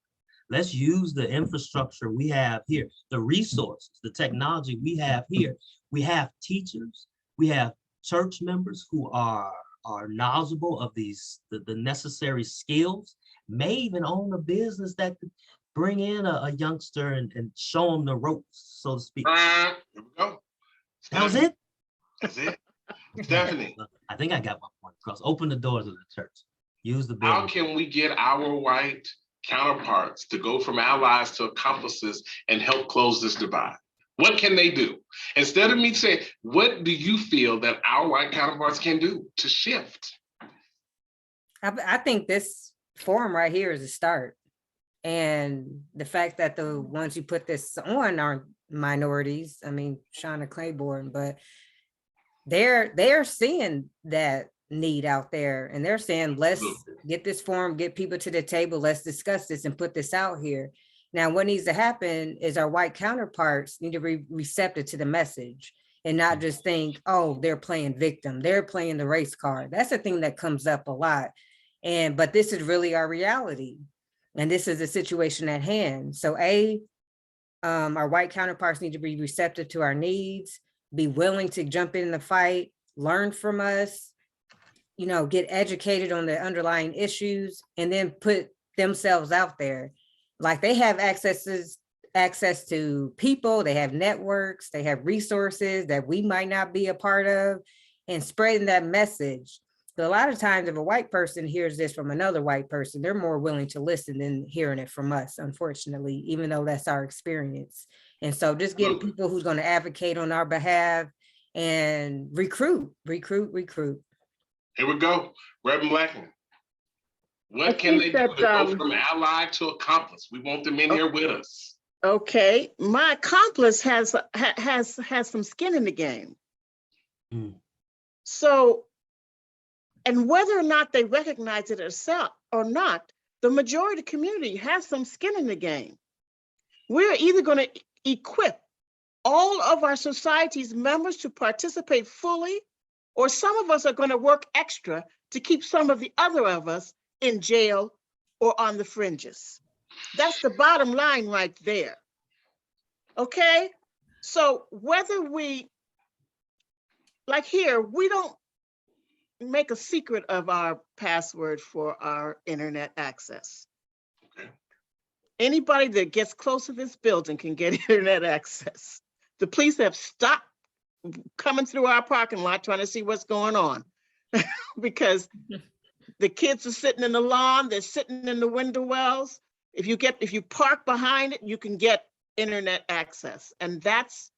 Let's use the infrastructure we have here, the resources, the technology we have here. We have teachers, we have church members who are knowledgeable of the necessary skills, may even own a business that could bring in a youngster and show them the ropes, so to speak. Here we go. That was it? That's it. Stephanie. I think I got my point across. Open the doors of the church. Use the building. How can we get our white counterparts to go from allies to accomplices and help close this divide? What can they do? Instead of me saying, what do you feel that our white counterparts can do to shift? I think this forum right here is a start. And the fact that the ones who put this on are minorities, I mean, Shauna Claiborne, but they're seeing that need out there, and they're saying, let's get this forum, get people to the table, let's discuss this and put this out here. Now, what needs to happen is our white counterparts need to be receptive to the message and not just think, oh, they're playing victim, they're playing the race card. That's the thing that comes up a lot. But this is really our reality. And this is the situation at hand. So our white counterparts need to be receptive to our needs, be willing to jump in the fight, learn from us, you know, get educated on the underlying issues, and then put themselves out there. Like they have access to people, they have networks, they have resources that we might not be a part of, and spreading that message. But a lot of times if a white person hears this from another white person, they're more willing to listen than hearing it from us, unfortunately, even though that's our experience. And so just getting people who's going to advocate on our behalf and recruit. Here we go. Reverend Blackman. What can they do to go from ally to accomplice? We want them in here with us. Okay, my accomplice has some skin in the game. So, and whether or not they recognize it or not, the majority of the community has some skin in the game. We're either going to equip all of our society's members to participate fully, or some of us are going to work extra to keep some of the other of us in jail or on the fringes. That's the bottom line right there. Okay, so whether we, like here, we don't make a secret of our password for our internet access. Okay. Anybody that gets close to this building can get internet access. The police have stopped coming through our parking lot trying to see what's going on because the kids are sitting in the lawn, they're sitting in the window wells. If you park behind it, you can get internet access. And that's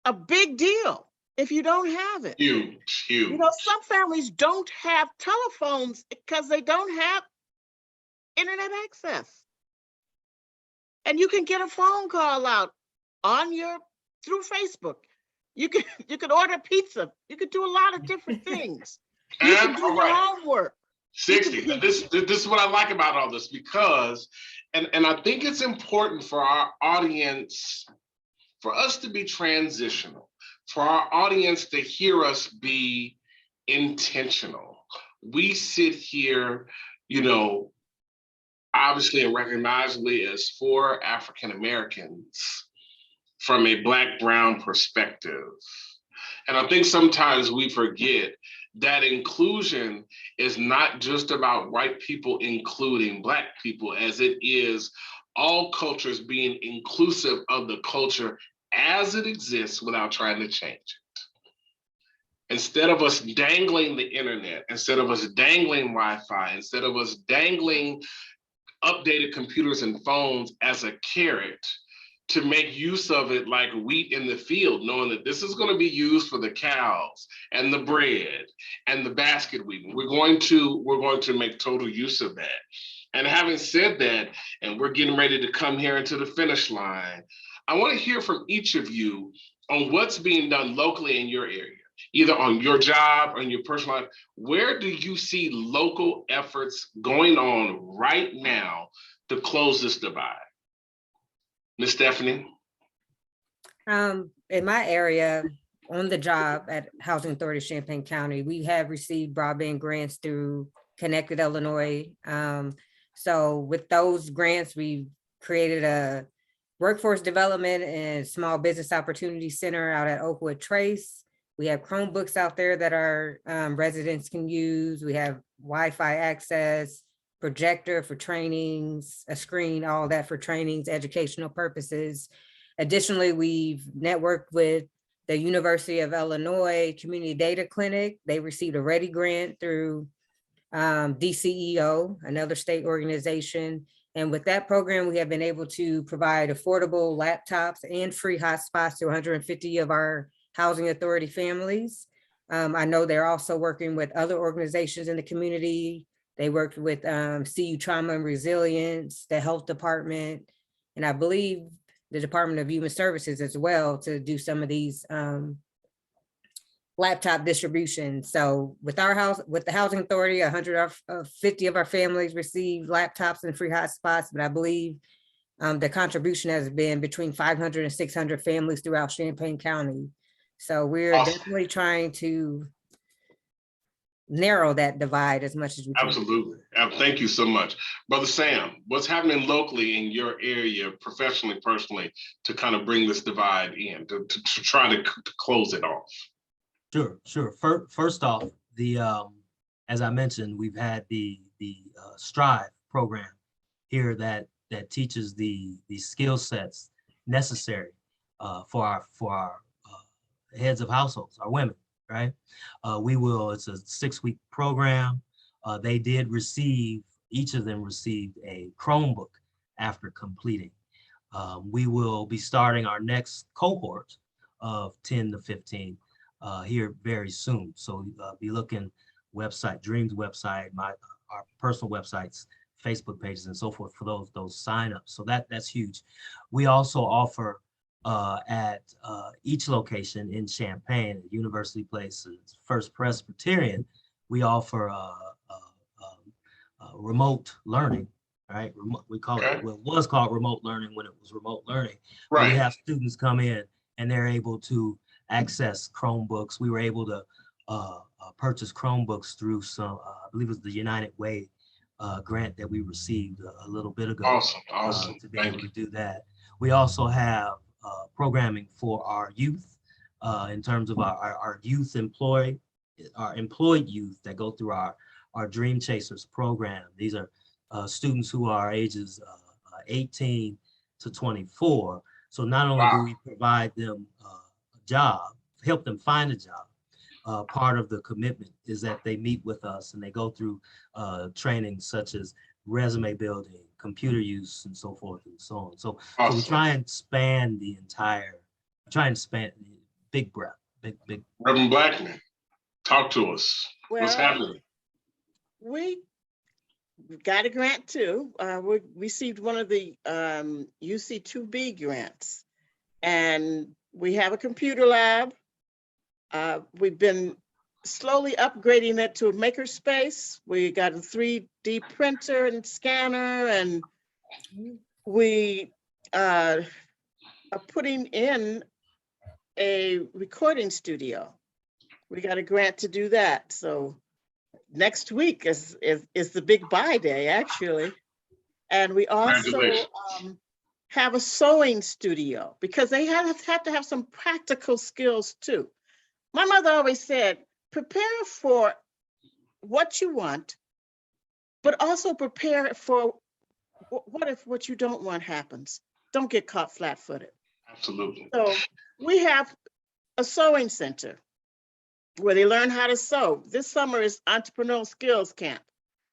a big deal if you don't have it. Huge, You huge. know, some families don't have telephones because they don't have internet access. And you can get a phone call out on through Facebook. You can order pizza. You can do a lot of different things. You can And do all your right, homework. 60. This is what I like about all this, because, and I think it's important for our audience, for us to be transitional, for our audience to hear us be intentional. We sit here, you know, obviously and recognizably as 4 African Americans from a Black Brown perspective. And I think sometimes we forget that inclusion is not just about white people including Black people, as it is all cultures being inclusive of the culture as it exists without trying to change it. Instead of us dangling the internet, instead of us dangling Wi-Fi, instead of us dangling updated computers and phones as a carrot, to make use of it like wheat in the field, knowing that this is going to be used for the cows and the bread and the basket weaving. We're going to make total use of that. And having said that, and we're getting ready to come here into the finish line, I want to hear from each of you on what's being done locally in your area, either on your job or in your personal life. Where do you see local efforts going on right now to close this divide? Ms. Stephanie? In my area, on the job at Housing Authority of Champaign County, we have received broadband grants through Connected Illinois. So with those grants, we've created a workforce development and small business opportunity center out at Oakwood Trace. We have Chromebooks out there that our residents can use. We have Wi-Fi access, projector for trainings, a screen, all that for trainings, educational purposes. Additionally, we've networked with the University of Illinois Community Data Clinic. They received a READY grant through DCEO, another state organization. And with that program, we have been able to provide affordable laptops and free hotspots to 150 of our Housing Authority families. I know they're also working with other organizations in the community. They worked with CU Trauma and Resilience, the health department, and I believe the Department of Human Services as well, to do some of these laptop distribution. So with the Housing Authority, 150 of our families received laptops and free hotspots, but I believe the contribution has been between 500 and 600 families throughout Champaign County. So we're Awesome. definitely trying to narrow that divide as much as we can. Absolutely. Thank you so much. Brother Sam, what's happening locally in your area, professionally, personally, to kind of bring this divide in, to try to close it off? Sure. First off, as I mentioned, we've had the Strive program here that teaches the skill sets necessary for our heads of households, our women, right? It's a 6-week program. They did each of them received a Chromebook after completing. We will be starting our next cohort of 10 to 15 here very soon. So be looking Dreams website, our personal websites, Facebook pages, and so forth for those signups. So that's huge. We also offer at each location in Champaign, at University Place, First Presbyterian, we offer remote learning, right? We call it, well, it was called remote learning when it was remote learning. Right. We have students come in and they're able to access Chromebooks. We were able to purchase Chromebooks through some, I believe it was the United Way grant that we received a little bit ago. Awesome. To be able to do that. We also have programming for our youth in terms of our youth employed youth that go through our Dream Chasers program. These are students who are ages 18 to 24. So not only do we provide them a job, help them find a job, part of the commitment is that they meet with us and they go through training such as resume building, computer use, and so forth and so on. So we try and span big breath, big. Reverend Blackman, talk to us. What's happening? We got a grant too. We received one of the UC2B grants, and we have a computer lab. We've been slowly upgrading it to a makerspace. We got a 3D printer and scanner, and we are putting in a recording studio. We got a grant to do that. So next week is the big buy day, actually. And we also have a sewing studio, because they have to have some practical skills too. My mother always said, prepare for what you want, but also prepare for what if what you don't want happens. Don't get caught flat-footed. Absolutely. So we have a sewing center where they learn how to sew. This summer is Entrepreneurial Skills Camp.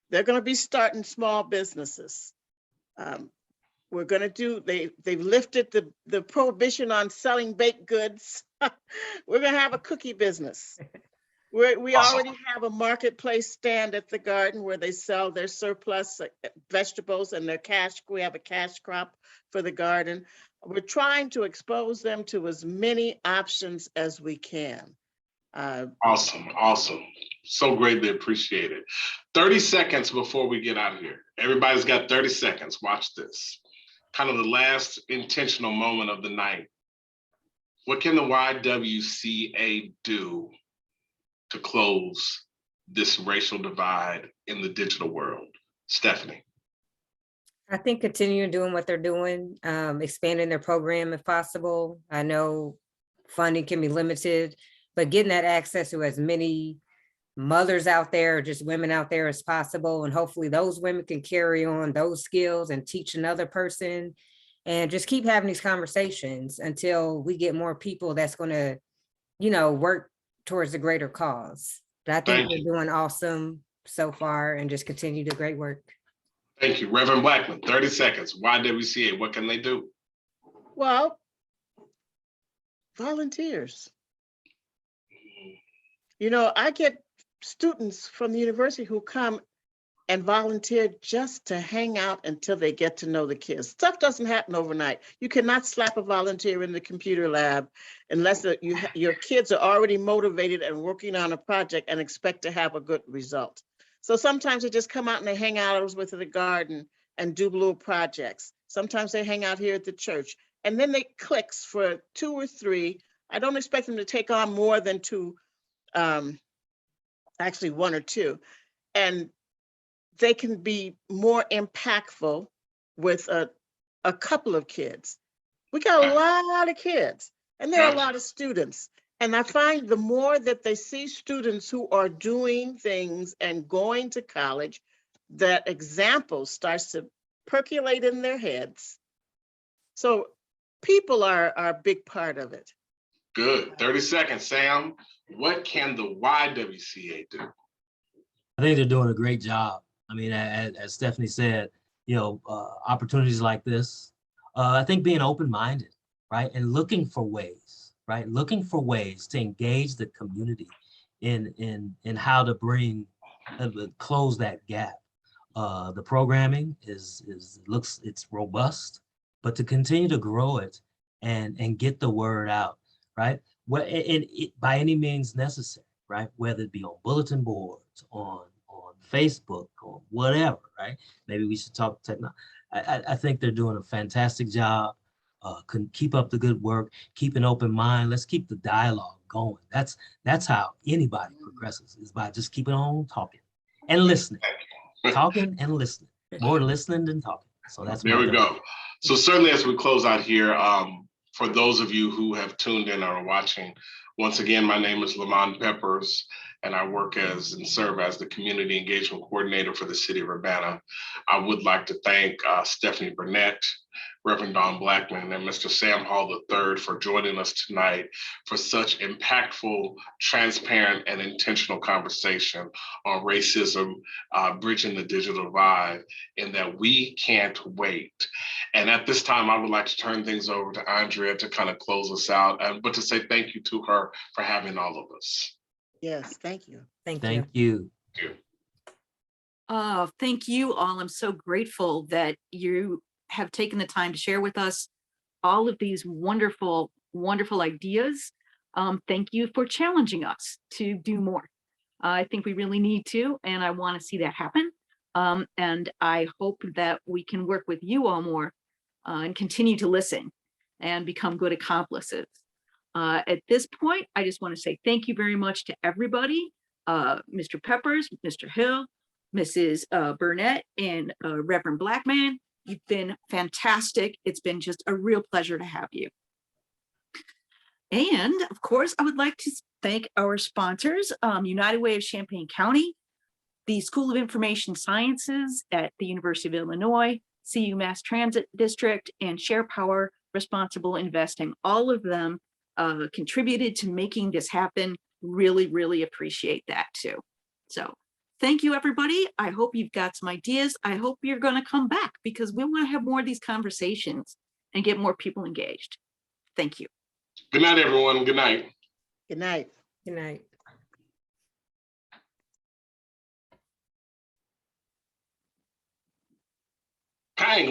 They're going to be starting small businesses. We're going to do, they've lifted the prohibition on selling baked goods. We're going to have a cookie business. We already have a marketplace stand at the garden where they sell their surplus vegetables and their cash. We have a cash crop for the garden. We're trying to expose them to as many options as we can. Awesome. So greatly appreciated. 30 seconds before we get out of here. Everybody's got 30 seconds. Watch this. Kind of the last intentional moment of the night. What can the YWCA do to close this racial divide in the digital world? Stephanie. I think continuing doing what they're doing, expanding their program if possible. I know funding can be limited, but getting that access to as many mothers out there, just women out there as possible. And hopefully those women can carry on those skills and teach another person, and just keep having these conversations until we get more people that's going to, work towards the greater cause. But I think they're doing awesome so far, and just continue the great work. Thank you. Reverend Blackman, 30 seconds. YWCA, what can they do? Well, volunteers. I get students from the university who come and volunteer just to hang out until they get to know the kids. Stuff doesn't happen overnight. You cannot slap a volunteer in the computer lab unless your kids are already motivated and working on a project and expect to have a good result. So sometimes they just come out and they hang out with the garden and do little projects. Sometimes they hang out here at the church, and then they clicks for 2 or 3. I don't expect them to take on more than 2, actually 1 or 2. And they can be more impactful with a couple of kids. We got a lot of kids, and there are a lot of students. And I find the more that they see students who are doing things and going to college, that example starts to percolate in their heads. So people are a big part of it. Good. 30 seconds, Sam. What can the YWCA do? I think they're doing a great job. I mean, as Stephanie said, opportunities like this, I think being open-minded, right? And looking for ways, right? Looking for ways to engage the community in how to close that gap. The programming it's robust, but to continue to grow it and get the word out, right? Well, by any means necessary, right? Whether it be on bulletin boards, on Facebook, or whatever, right? Maybe we should talk technology. I think they're doing a fantastic job. Keep up the good work, keep an open mind. Let's keep the dialogue going. That's how anybody progresses, is by just keeping on talking and listening. Talking and listening. More listening than talking. So that's there we go. So certainly as we close out here, for those of you who have tuned in or are watching, once again, my name is Lamont Peppers, and I work and serve as the Community Engagement Coordinator for the City of Urbana. I would like to thank Stephanie Burnett, Reverend Don Blackman, and Mr. Sam Hall III for joining us tonight for such impactful, transparent, and intentional conversation on racism, bridging the digital divide, and that we can't wait. And at this time, I would like to turn things over to Andrea to kind of close us out, but to say thank you to her for having all of us. Yes, thank you. Thank you. Thank you. Thank you. Thank you all. I'm so grateful that you have taken the time to share with us all of these wonderful, wonderful ideas. Thank you for challenging us to do more. I think we really need to, and I want to see that happen. And I hope that we can work with you all more and continue to listen and become good accomplices. At this point, I just want to say thank you very much to everybody, Mr. Peppers, Mr. Hill, Mrs. Burnett, and Reverend Blackman. You've been fantastic. It's been just a real pleasure to have you. And of course, I would like to thank our sponsors, United Way of Champaign County, the School of Information Sciences at the University of Illinois, CU Mass Transit District, and Share Power Responsible Investing. All of them contributed to making this happen. Really, really appreciate that too. So thank you, everybody. I hope you've got some ideas. I hope you're going to come back because we want to have more of these conversations and get more people engaged. Thank you. Good night, everyone. Good night. Good night. Good night. Kind.